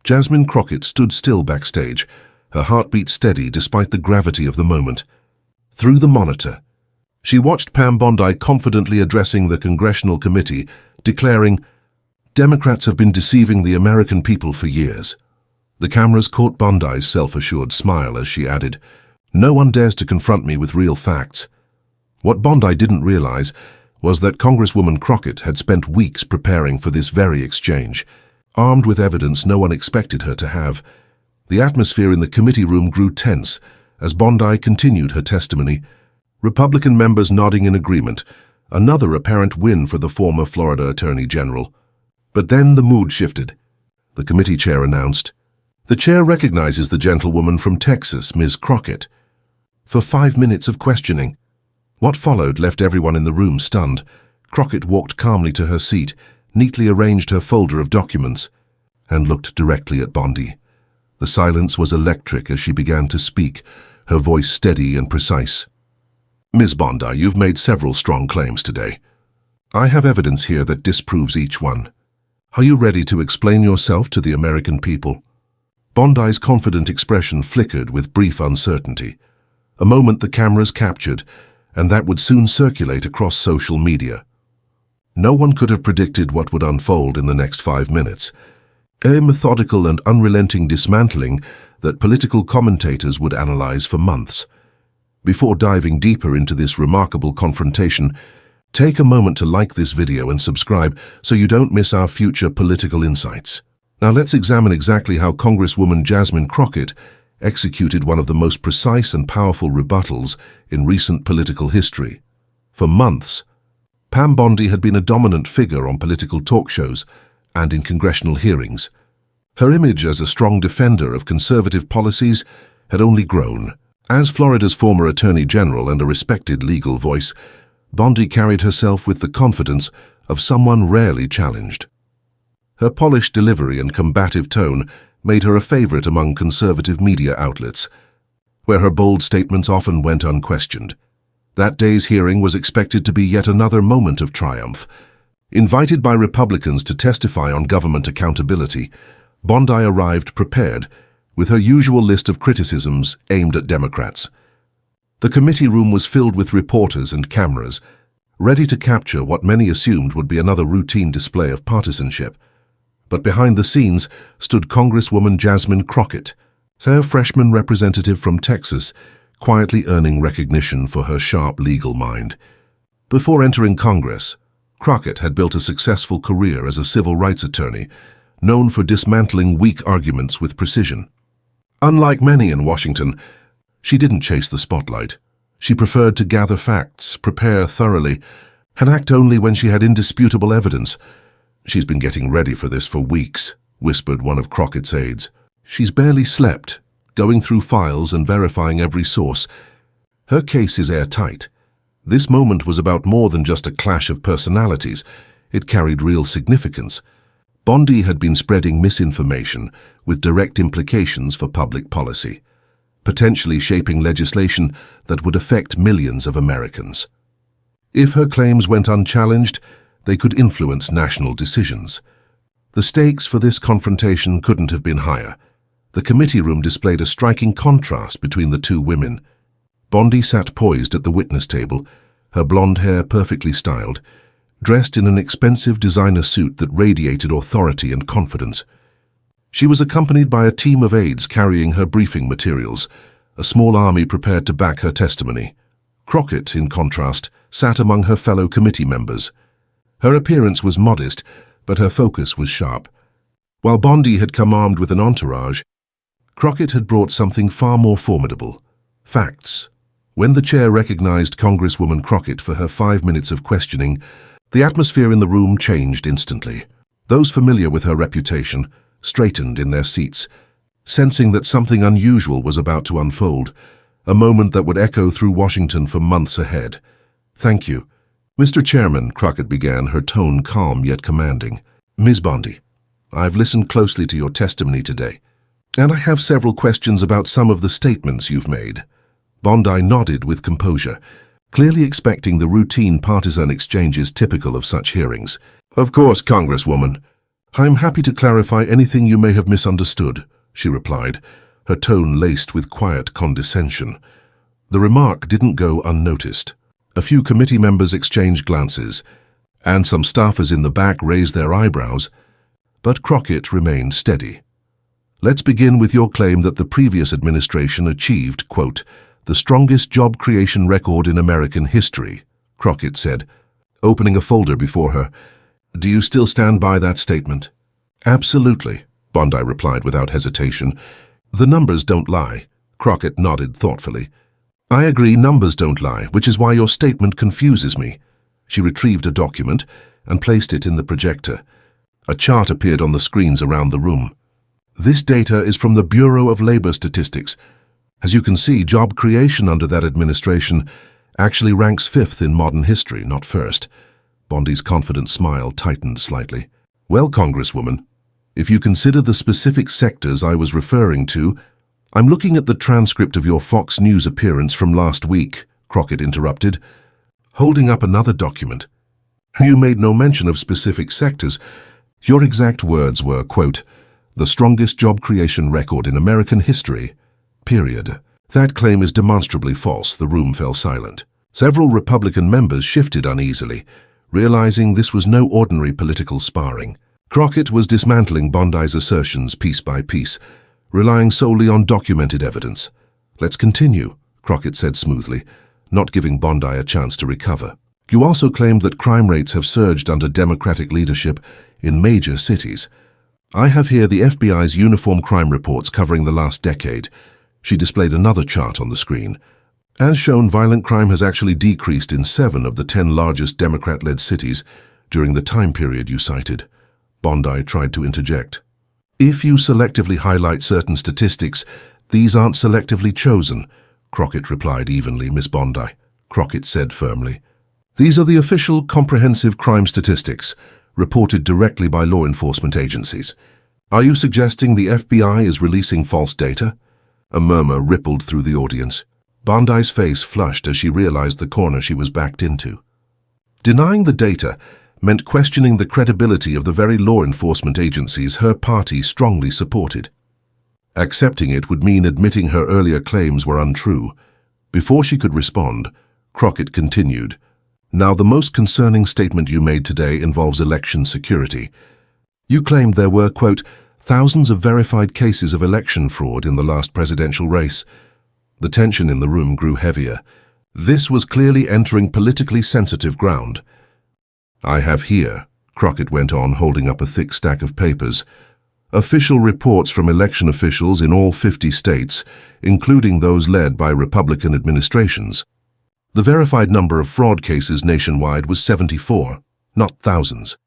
Jasmine Crockett stood still backstage, her heartbeat steady despite the gravity of the moment. Through the monitor, she watched Pam Bondi confidently addressing the Congressional Committee, declaring, "Democrats have been deceiving the American people for years." The cameras caught Bondi's self-assured smile as she added, "No one dares to confront me with real facts." What Bondi didn't realize was that Congresswoman Crockett had spent weeks preparing for this very exchange, armed with evidence no one expected her to have. The atmosphere in the committee room grew tense as Bondi continued her testimony, Republican members nodding in agreement, another apparent win for the former Florida Attorney General. But then the mood shifted. The committee chair announced, "The chair recognizes the gentlewoman from Texas, Ms. Crockett." For 5 minutes of questioning. What followed left everyone in the room stunned. Crockett walked calmly to her seat, neatly arranged her folder of documents, and looked directly at Bondi. The silence was electric as she began to speak, her voice steady and precise. "Ms. Bondi, you've made several strong claims today. I have evidence here that disproves each one. Are you ready to explain yourself to the American people?" Bondi's confident expression flickered with brief uncertainty, a moment the cameras captured, and that would soon circulate across social media. No one could have predicted what would unfold in the next 5 minutes. A methodical and unrelenting dismantling that political commentators would analyze for months. Before diving deeper into this remarkable confrontation, take a moment to like this video and subscribe so you don't miss our future political insights. Now let's examine exactly how Congresswoman Jasmine Crockett executed one of the most precise and powerful rebuttals in recent political history. For months, Pam Bondi had been a dominant figure on political talk shows and in congressional hearings. Her image as a strong defender of conservative policies had only grown. As Florida's former Attorney General and a respected legal voice, Bondi carried herself with the confidence of someone rarely challenged. Her polished delivery and combative tone made her a favorite among conservative media outlets, where her bold statements often went unquestioned. That day's hearing was expected to be yet another moment of triumph. Invited by Republicans to testify on government accountability, Bondi arrived prepared, with her usual list of criticisms aimed at Democrats. The committee room was filled with reporters and cameras, ready to capture what many assumed would be another routine display of partisanship. But behind the scenes stood Congresswoman Jasmine Crockett, a freshman representative from Texas, quietly earning recognition for her sharp legal mind. Before entering Congress, Crockett had built a successful career as a civil rights attorney, known for dismantling weak arguments with precision. Unlike many in Washington, she didn't chase the spotlight. She preferred to gather facts, prepare thoroughly, and act only when she had indisputable evidence. "She's been getting ready for this for weeks," whispered one of Crockett's aides. "She's barely slept, going through files and verifying every source. Her case is airtight." This moment was about more than just a clash of personalities. It carried real significance. Bondi had been spreading misinformation with direct implications for public policy, potentially shaping legislation that would affect millions of Americans. If her claims went unchallenged, they could influence national decisions. The stakes for this confrontation couldn't have been higher. The committee room displayed a striking contrast between the two women. Bondi sat poised at the witness table, her blonde hair perfectly styled, dressed in an expensive designer suit that radiated authority and confidence. She was accompanied by a team of aides carrying her briefing materials, a small army prepared to back her testimony. Crockett, in contrast, sat among her fellow committee members. Her appearance was modest, but her focus was sharp. While Bondi had come armed with an entourage, Crockett had brought something far more formidable: facts. When the chair recognized Congresswoman Crockett for her 5 minutes of questioning, the atmosphere in the room changed instantly. Those familiar with her reputation straightened in their seats, sensing that something unusual was about to unfold, a moment that would echo through Washington for months ahead. "Thank you. Mr. Chairman," Crockett began, her tone calm yet commanding. "Ms. Bondi, I've listened closely to your testimony today, and I have several questions about some of the statements you've made." Bondi nodded with composure, clearly expecting the routine partisan exchanges typical of such hearings. "Of course, Congresswoman. "I'm happy to clarify anything you may have misunderstood," she replied, her tone laced with quiet condescension. The remark didn't go unnoticed. A few committee members exchanged glances, and some staffers in the back raised their eyebrows, but Crockett remained steady. "Let's begin with your claim that the previous administration achieved, quote, the strongest job creation record in American history," Crockett said, opening a folder before her. "Do you still stand by that statement?" "Absolutely," Bondi replied without hesitation. "The numbers don't lie." Crockett nodded thoughtfully. "I agree, numbers don't lie, which is why your statement confuses me." She retrieved a document and placed it in the projector. A chart appeared on the screens around the room. "This data is from the Bureau of Labor Statistics. As you can see, job creation under that administration actually ranks 5th in modern history, not 1st. Bondi's confident smile tightened slightly. "Well, Congresswoman, if you consider the specific sectors I was referring to—" "I'm looking at the transcript of your Fox News appearance from last week," Crockett interrupted, holding up another document. "You made no mention of specific sectors. Your exact words were, quote, the strongest job creation record in American history, period." That claim is demonstrably false. The room fell silent. Several Republican members shifted uneasily, realizing this was no ordinary political sparring. Crockett was dismantling Bondi's assertions piece by piece, relying solely on documented evidence. "Let's continue," Crockett said smoothly, not giving Bondi a chance to recover. "You also claimed that crime rates have surged under Democratic leadership in major cities. I have here the FBI's uniform crime reports covering the last decade." She displayed another chart on the screen. "As shown, violent crime has actually decreased in 7 of the 10 largest Democrat-led cities during the time period you cited." Bondi tried to interject. "If you selectively highlight certain statistics, these aren't selectively chosen," Crockett replied evenly. "Miss Bondi," Crockett said firmly. "These are the official comprehensive crime statistics, reported directly by law enforcement agencies. Are you suggesting the FBI is releasing false data?" A murmur rippled through the audience. Bondi's face flushed as she realized the corner she was backed into. Denying the data meant questioning the credibility of the very law enforcement agencies her party strongly supported. Accepting it would mean admitting her earlier claims were untrue. Before she could respond, Crockett continued, "Now, the most concerning statement you made today involves election security. You claimed there were, quote, thousands of verified cases of election fraud in the last presidential race." The tension in the room grew heavier. This was clearly entering politically sensitive ground. "I have here," Crockett went on, holding up a thick stack of papers, "official reports from election officials in all 50 states, including those led by Republican administrations. The verified number of fraud cases nationwide was 74, not thousands,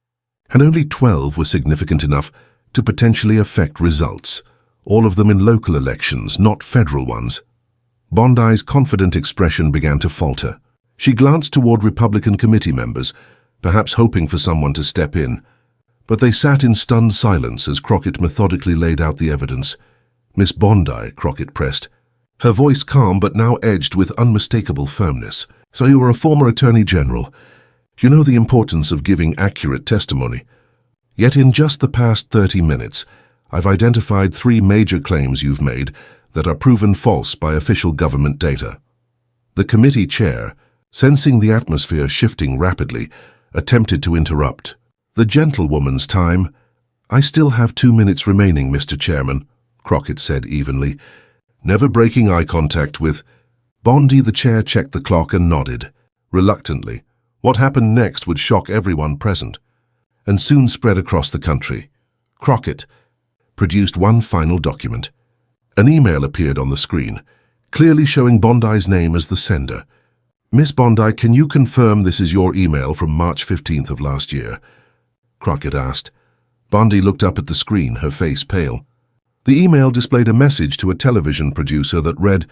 and only 12 were significant enough to potentially affect results, all of them in local elections, not federal ones." Bondi's confident expression began to falter. She glanced toward Republican committee members, perhaps hoping for someone to step in, but they sat in stunned silence as Crockett methodically laid out the evidence. "Miss Bondi," Crockett pressed, her voice calm but now edged with unmistakable firmness. "So you were a former attorney general. You know the importance of giving accurate testimony. Yet in just the past 30 minutes, I've identified 3 major claims you've made that are proven false by official government data." The committee chair, sensing the atmosphere shifting rapidly, attempted to interrupt. "The gentlewoman's time." "I still have 2 minutes remaining, Mr. Chairman," Crockett said evenly, never breaking eye contact with Bondi. The chair checked the clock and nodded, reluctantly. What happened next would shock everyone present, and soon spread across the country. Crockett produced one final document. An email appeared on the screen, clearly showing Bondi's name as the sender. "Miss Bondi, can you confirm this is your email from March 15th of last year?" Crockett asked. Bondi looked up at the screen, her face pale. The email displayed a message to a television producer that read,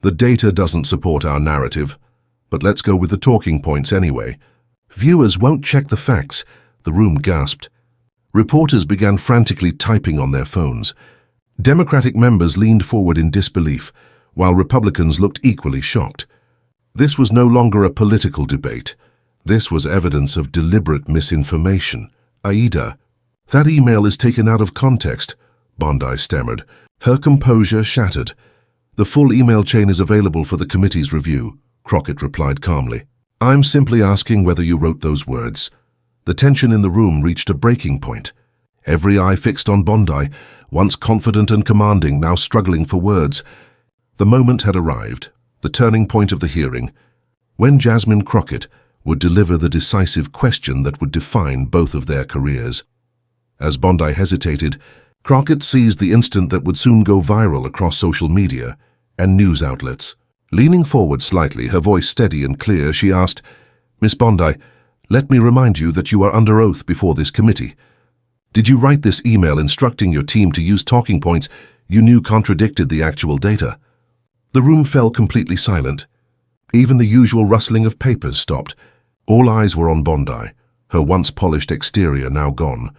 "The data doesn't support our narrative, but let's go with the talking points anyway. Viewers won't check the facts." The room gasped. Reporters began frantically typing on their phones. Democratic members leaned forward in disbelief, while Republicans looked equally shocked. This was no longer a political debate. This was evidence of deliberate misinformation. "Aida," "That email is taken out of context," Bondi stammered. Her composure shattered. "The full email chain is available for the committee's review," Crockett replied calmly. "I'm simply asking whether you wrote those words." The tension in the room reached a breaking point. Every eye fixed on Bondi, once confident and commanding, now struggling for words. The moment had arrived, the turning point of the hearing, when Jasmine Crockett would deliver the decisive question that would define both of their careers. As Bondi hesitated, Crockett seized the instant that would soon go viral across social media and news outlets. Leaning forward slightly, her voice steady and clear, she asked, "Miss Bondi, let me remind you that you are under oath before this committee. Did you write this email instructing your team to use talking points you knew contradicted the actual data?" The room fell completely silent. Even the usual rustling of papers stopped. All eyes were on Bondi, her once polished exterior now gone,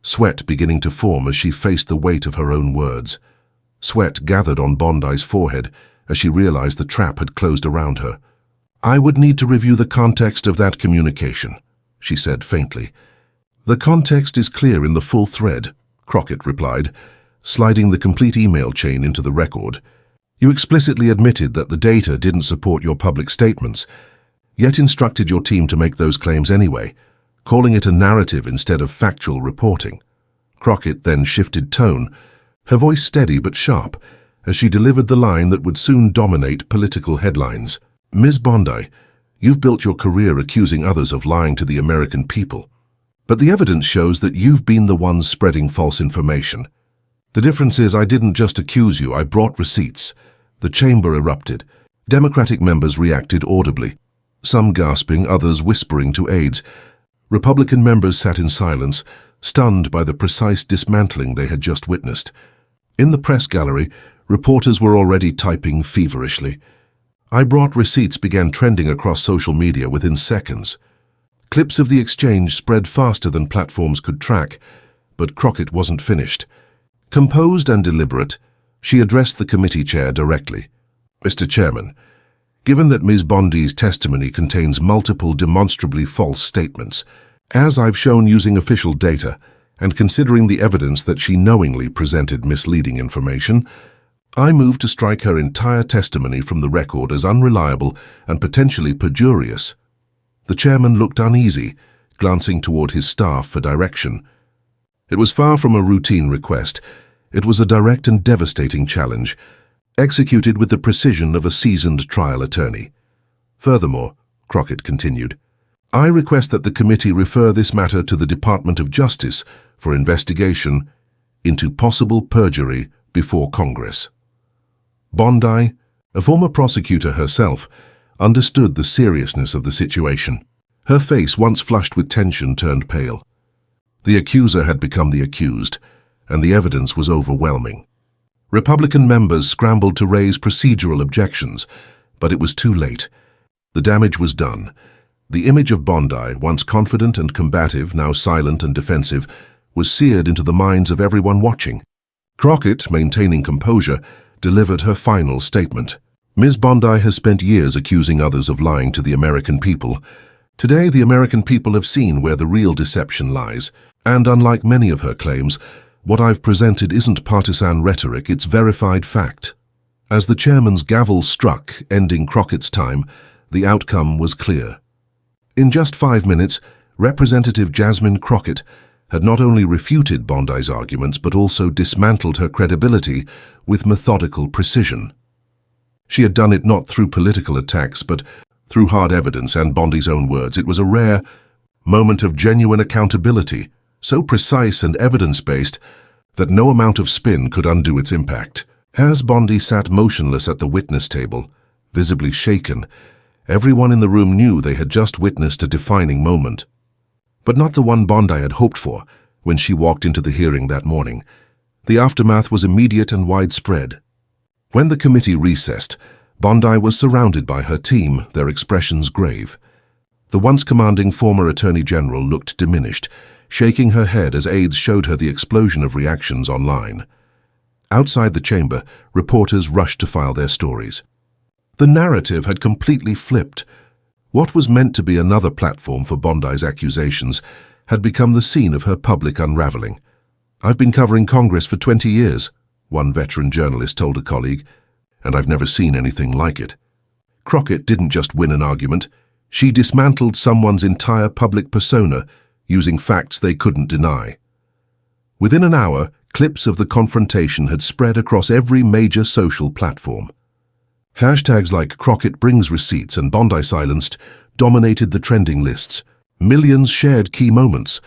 sweat beginning to form as she faced the weight of her own words. Sweat gathered on Bondi's forehead as she realized the trap had closed around her. "I would need to review the context of that communication," she said faintly. "The context is clear in the full thread," Crockett replied, sliding the complete email chain into the record. "You explicitly admitted that the data didn't support your public statements, yet instructed your team to make those claims anyway, calling it a narrative instead of factual reporting." Crockett then shifted tone, her voice steady but sharp, as she delivered the line that would soon dominate political headlines. "Ms. Bondi, you've built your career accusing others of lying to the American people. But the evidence shows that you've been the ones spreading false information. The difference is I didn't just accuse you, I brought receipts." The chamber erupted. Democratic members reacted audibly, some gasping, others whispering to aides. Republican members sat in silence, stunned by the precise dismantling they had just witnessed. In the press gallery, reporters were already typing feverishly. "I brought receipts" began trending across social media within seconds. Clips of the exchange spread faster than platforms could track, but Crockett wasn't finished. Composed and deliberate, she addressed the committee chair directly. "Mr. Chairman, given that Ms. Bondi's testimony contains multiple demonstrably false statements, as I've shown using official data, and considering the evidence that she knowingly presented misleading information, I move to strike her entire testimony from the record as unreliable and potentially perjurious." The chairman looked uneasy, glancing toward his staff for direction. It was far from a routine request. It was a direct and devastating challenge, executed with the precision of a seasoned trial attorney. "Furthermore," Crockett continued, "I request that the committee refer this matter to the Department of Justice for investigation into possible perjury before Congress." Bondi, a former prosecutor herself, understood the seriousness of the situation. Her face, once flushed with tension, turned pale. The accuser had become the accused, and the evidence was overwhelming. Republican members scrambled to raise procedural objections, but it was too late. The damage was done. The image of Bondi, once confident and combative, now silent and defensive, was seared into the minds of everyone watching. Crockett, maintaining composure, delivered her final statement. "Ms. Bondi has spent years accusing others of lying to the American people. Today, the American people have seen where the real deception lies, and unlike many of her claims, what I've presented isn't partisan rhetoric, it's verified fact." As the chairman's gavel struck, ending Crockett's time, the outcome was clear. In just 5 minutes, Representative Jasmine Crockett had not only refuted Bondi's arguments but also dismantled her credibility with methodical precision. She had done it not through political attacks but through hard evidence and Bondi's own words. It was a rare moment of genuine accountability, so precise and evidence-based that no amount of spin could undo its impact. As Bondi sat motionless at the witness table, visibly shaken, everyone in the room knew they had just witnessed a defining moment. But not the one Bondi had hoped for when she walked into the hearing that morning. The aftermath was immediate and widespread. When the committee recessed, Bondi was surrounded by her team, their expressions grave. The once commanding former Attorney General looked diminished, shaking her head as aides showed her the explosion of reactions online. Outside the chamber, reporters rushed to file their stories. The narrative had completely flipped. What was meant to be another platform for Bondi's accusations had become the scene of her public unraveling. "I've been covering Congress for 20 years, one veteran journalist told a colleague, "and I've never seen anything like it." Crockett didn't just win an argument, she dismantled someone's entire public persona using facts they couldn't deny. Within an hour, clips of the confrontation had spread across every major social platform. Hashtags like Crockett brings receipts and Bondi silenced dominated the trending lists. Millions shared key moments,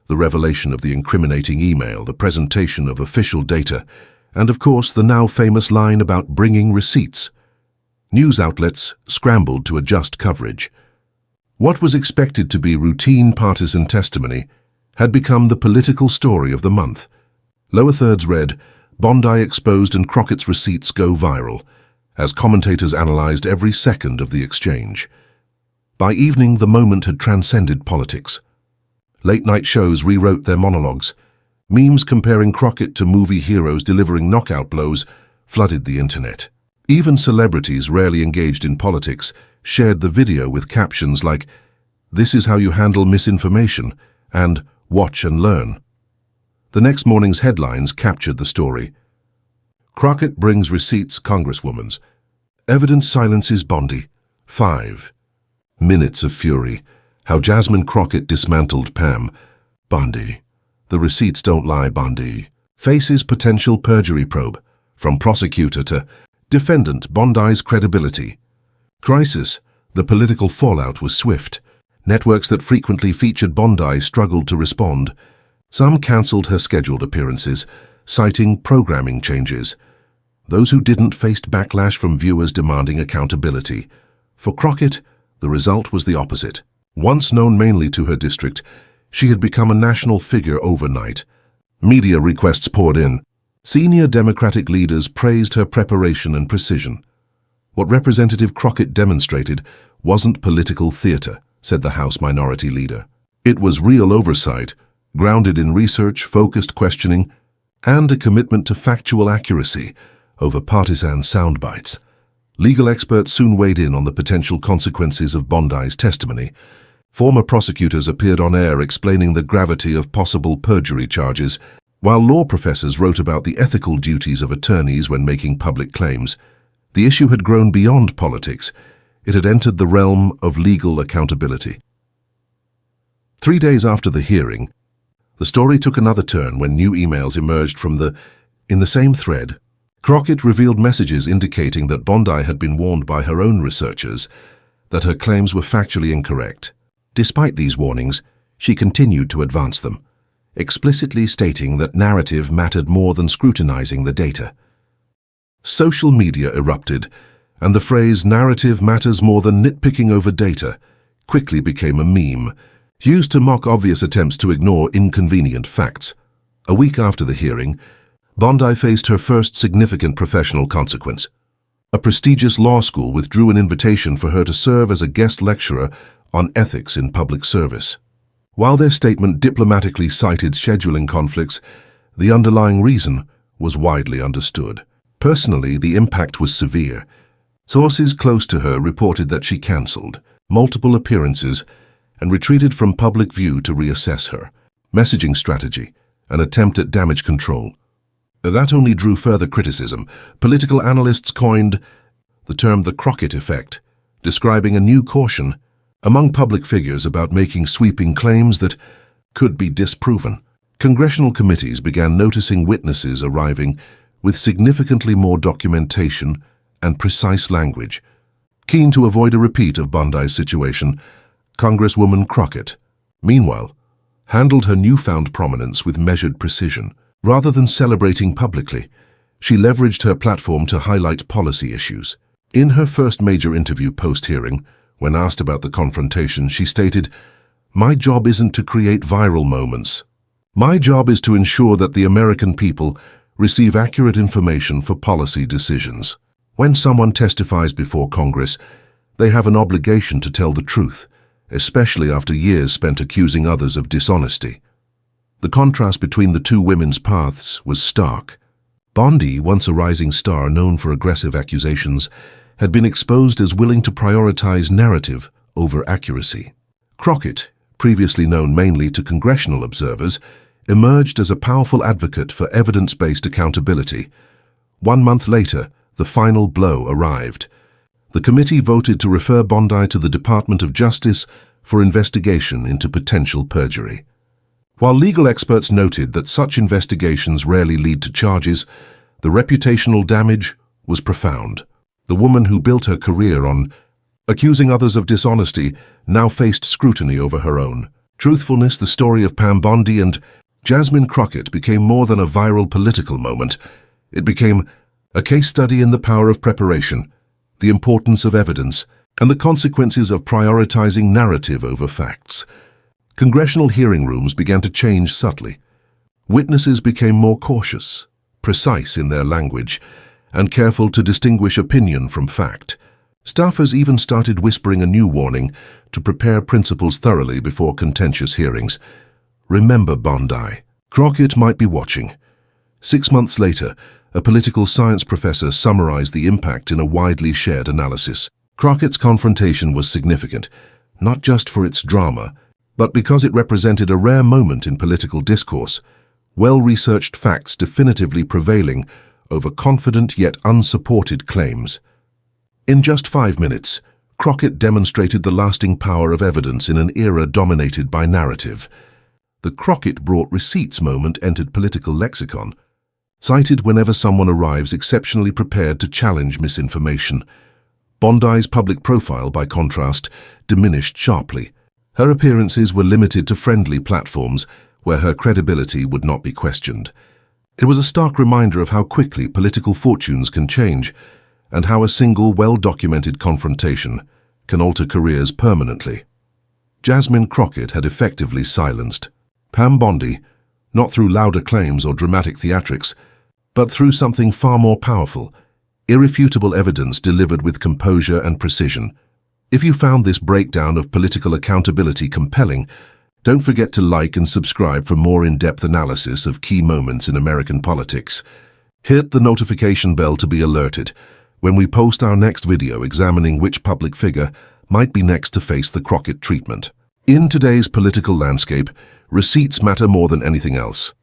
the revelation of the incriminating email, the presentation of official data, and of course the now famous line about bringing receipts. News outlets scrambled to adjust coverage. What was expected to be routine partisan testimony had become the political story of the month. Lower thirds read, "Bondi exposed and Crockett's receipts go viral," as commentators analyzed every second of the exchange. By evening, the moment had transcended politics. Late-night shows rewrote their monologues. Memes comparing Crockett to movie heroes delivering knockout blows flooded the internet. Even celebrities rarely engaged in politics shared the video with captions like, "This is how you handle misinformation," and "Watch and learn." The next morning's headlines captured the story. Crockett brings receipts, Congresswoman's. Evidence silences Bondi. 5 minutes of fury. How Jasmine Crockett dismantled Pam Bondi. The receipts don't lie, Bondi. Faces potential perjury probe. From prosecutor to defendant, Bondi's credibility. Crisis. The political fallout was swift. Networks that frequently featured Bondi struggled to respond. Some cancelled her scheduled appearances, citing programming changes. Those who didn't faced backlash from viewers demanding accountability. For Crockett, the result was the opposite. Once known mainly to her district, she had become a national figure overnight. Media requests poured in. Senior Democratic leaders praised her preparation and precision. What Representative Crockett demonstrated wasn't political theater, said the House Minority Leader. It was real oversight, grounded in research, focused questioning, and a commitment to factual accuracy over partisan soundbites. Legal experts soon weighed in on the potential consequences of Bondi's testimony. Former prosecutors appeared on air explaining the gravity of possible perjury charges, while law professors wrote about the ethical duties of attorneys when making public claims. The issue had grown beyond politics. It had entered the realm of legal accountability. 3 days after the hearing, the story took another turn when new emails emerged in the same thread. Crockett revealed messages indicating that Bondi had been warned by her own researchers that her claims were factually incorrect. Despite these warnings, she continued to advance them, explicitly stating that narrative mattered more than scrutinizing the data. Social media erupted, and the phrase "narrative matters more than nitpicking over data" quickly became a meme, used to mock obvious attempts to ignore inconvenient facts. A week after the hearing, Bondi faced her first significant professional consequence. A prestigious law school withdrew an invitation for her to serve as a guest lecturer on ethics in public service. While their statement diplomatically cited scheduling conflicts, the underlying reason was widely understood. Personally, the impact was severe. Sources close to her reported that she cancelled multiple appearances and retreated from public view to reassess her messaging strategy, an attempt at damage control. That only drew further criticism. Political analysts coined the term the Crockett effect, describing a new caution among public figures about making sweeping claims that could be disproven. Congressional committees began noticing witnesses arriving with significantly more documentation and precise language. Keen to avoid a repeat of Bondi's situation, Congresswoman Crockett, meanwhile, handled her newfound prominence with measured precision. Rather than celebrating publicly, she leveraged her platform to highlight policy issues. In her first major interview post-hearing, when asked about the confrontation, she stated, "My job isn't to create viral moments. My job is to ensure that the American people receive accurate information for policy decisions. When someone testifies before Congress, they have an obligation to tell the truth, especially after years spent accusing others of dishonesty." The contrast between the two women's paths was stark. Bondi, once a rising star known for aggressive accusations, had been exposed as willing to prioritize narrative over accuracy. Crockett, previously known mainly to congressional observers, emerged as a powerful advocate for evidence-based accountability. 1 month later, the final blow arrived. The committee voted to refer Bondi to the Department of Justice for investigation into potential perjury. While legal experts noted that such investigations rarely lead to charges, the reputational damage was profound. The woman who built her career on accusing others of dishonesty now faced scrutiny over her own truthfulness. The story of Pam Bondi and Jasmine Crockett became more than a viral political moment. It became a case study in the power of preparation, the importance of evidence, and the consequences of prioritizing narrative over facts. Congressional hearing rooms began to change subtly. Witnesses became more cautious, precise in their language, and careful to distinguish opinion from fact. Staffers even started whispering a new warning to prepare principals thoroughly before contentious hearings. Remember Bondi. Crockett might be watching. 6 months later, a political science professor summarized the impact in a widely shared analysis. Crockett's confrontation was significant, not just for its drama, but because it represented a rare moment in political discourse, well-researched facts definitively prevailing over confident yet unsupported claims. In just 5 minutes, Crockett demonstrated the lasting power of evidence in an era dominated by narrative. The Crockett brought receipts moment entered political lexicon, cited whenever someone arrives exceptionally prepared to challenge misinformation. Bondi's public profile, by contrast, diminished sharply. Her appearances were limited to friendly platforms where her credibility would not be questioned. It was a stark reminder of how quickly political fortunes can change, and how a single well-documented confrontation can alter careers permanently. Jasmine Crockett had effectively silenced Pam Bondi, not through louder claims or dramatic theatrics, but through something far more powerful, irrefutable evidence delivered with composure and precision. If you found this breakdown of political accountability compelling, don't forget to like and subscribe for more in-depth analysis of key moments in American politics. Hit the notification bell to be alerted when we post our next video examining which public figure might be next to face the Crockett treatment. In today's political landscape, receipts matter more than anything else.